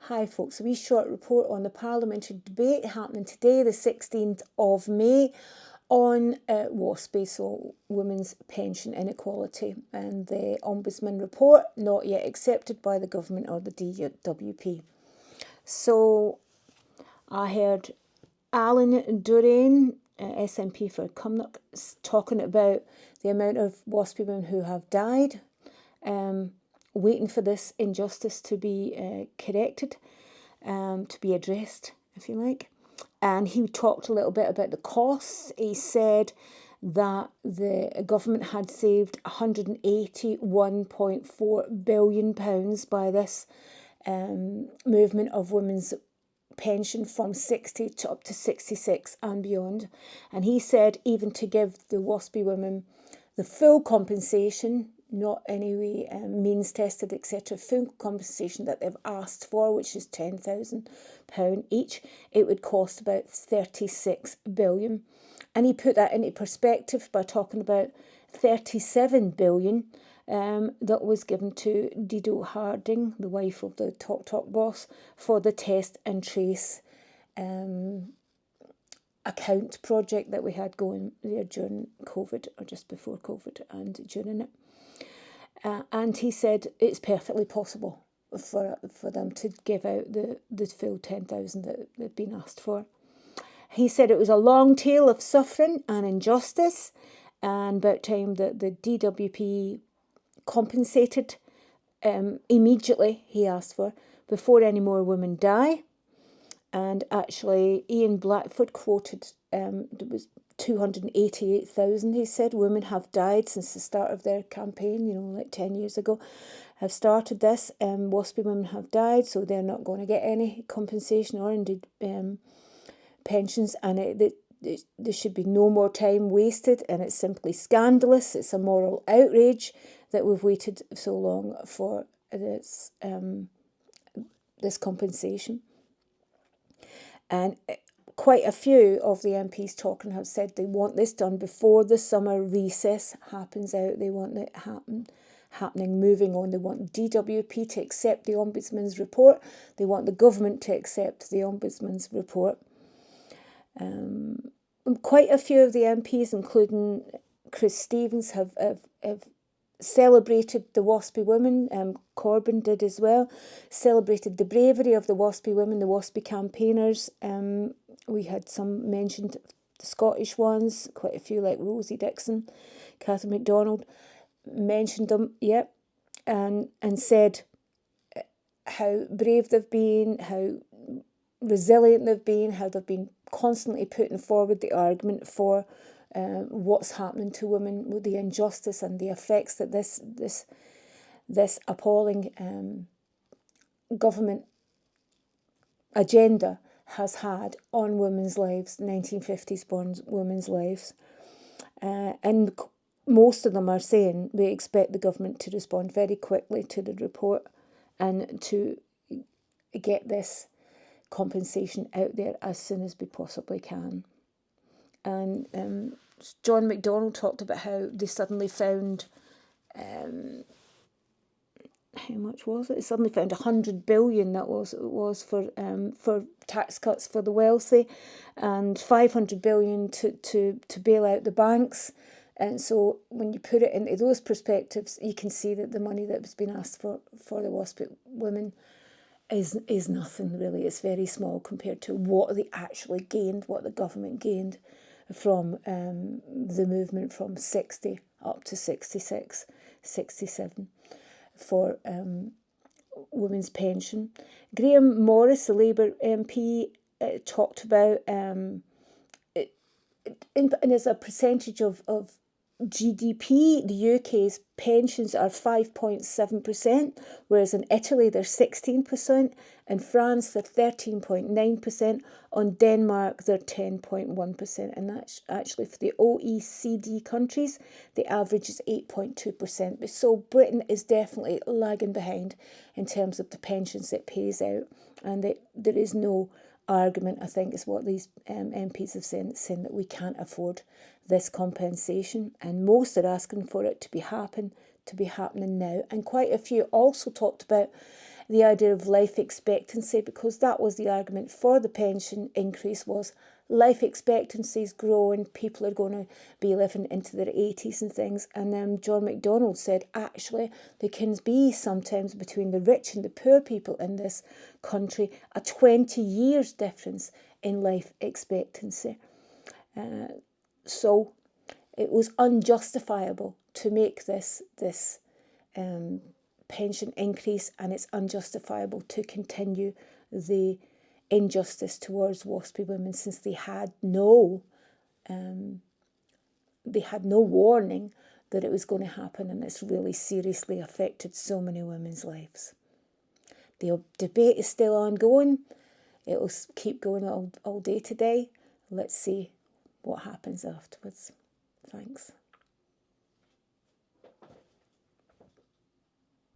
Hi folks, a wee short report on the parliamentary debate happening today, the 16th of May, on Waspi, so women's pension inequality, and the Ombudsman report not yet accepted by the government or the DWP. So I heard Alan Doran, SNP for Cumnock, talking about the amount of Waspi women who have died, waiting for this injustice to be corrected, to be addressed, if you like. And he talked a little bit about the costs. He said that the government had saved £181.4 billion by this movement of women's pension from 60 to up to 66 and beyond. And he said even to give the Waspi women the full compensation, not any way means tested, etc., full compensation that they've asked for, which is £10,000 each, it would cost about 36 billion. And he put that into perspective by talking about 37 billion that was given to Dido Harding, the wife of the Talk boss, for the test and trace account project that we had going there during COVID, or just before COVID and during it. And he said it's perfectly possible for them to give out the full 10,000 that they've been asked for. He said it was a long tale of suffering and injustice, and about time that the DWP compensated immediately, he asked for, before any more women die. And actually, Ian Blackford quoted, it was 288,000, he said, women have died since the start of their campaign, like 10 years ago, have started this. Waspi women have died, so they're not going to get any compensation or indeed pensions, and there should be no more time wasted, and it's simply scandalous. It's a moral outrage that we've waited so long for this compensation. And quite a few of the MPs talking have said they want this done before the summer recess happens out. They want it happening, moving on. They want DWP to accept the Ombudsman's report. They want the government to accept the Ombudsman's report. Quite a few of the MPs, including Chris Stevens, have celebrated the Waspi women. Corbyn did as well. Celebrated the bravery of the Waspi women, the Waspi campaigners. We had some mentioned, the Scottish ones, quite a few like Rosie Dixon, Catherine McDonald, mentioned them, and said how brave they've been, how resilient they've been, how they've been constantly putting forward the argument for what's happening to women, with the injustice and the effects that this appalling government agenda has had on women's lives, 1950s born women's lives. And most of them are saying we expect the government to respond very quickly to the report and to get this compensation out there as soon as we possibly can. And John McDonald talked about how they suddenly found, how much was it? They suddenly found 100 billion, that was for tax cuts for the wealthy, and 500 billion to bail out the banks. And so when you put it into those perspectives, you can see that the money that was being asked for the Waspi women is nothing really. It's very small compared to what they actually gained, what the government gained from the movement from 60 up to 66, 67 for women's pension. Graham Morris, the Labour MP, talked about it, and as a percentage of GDP, the UK's pensions are 5.7%, whereas in Italy they're 16%, in France they're 13.9%, on Denmark they're 10.1%, and that's actually for the OECD countries, the average is 8.2%. So Britain is definitely lagging behind in terms of the pensions it pays out, and there is no argument, I think, is what these MPs have said, saying that we can't afford this compensation, and most are asking for it to be happening now. And quite a few also talked about the idea of life expectancy, because that was the argument for the pension increase, was life expectancy is growing, people are going to be living into their 80s and things. And then John McDonald said, actually, there can be sometimes between the rich and the poor people in this country a 20 years difference in life expectancy. So it was unjustifiable to make this pension increase, and it's unjustifiable to continue the injustice towards WASPI women, since they had no warning that it was going to happen, and it's really seriously affected so many women's lives. The debate is still ongoing. It will keep going all day today. Let's see what happens afterwards. Thanks.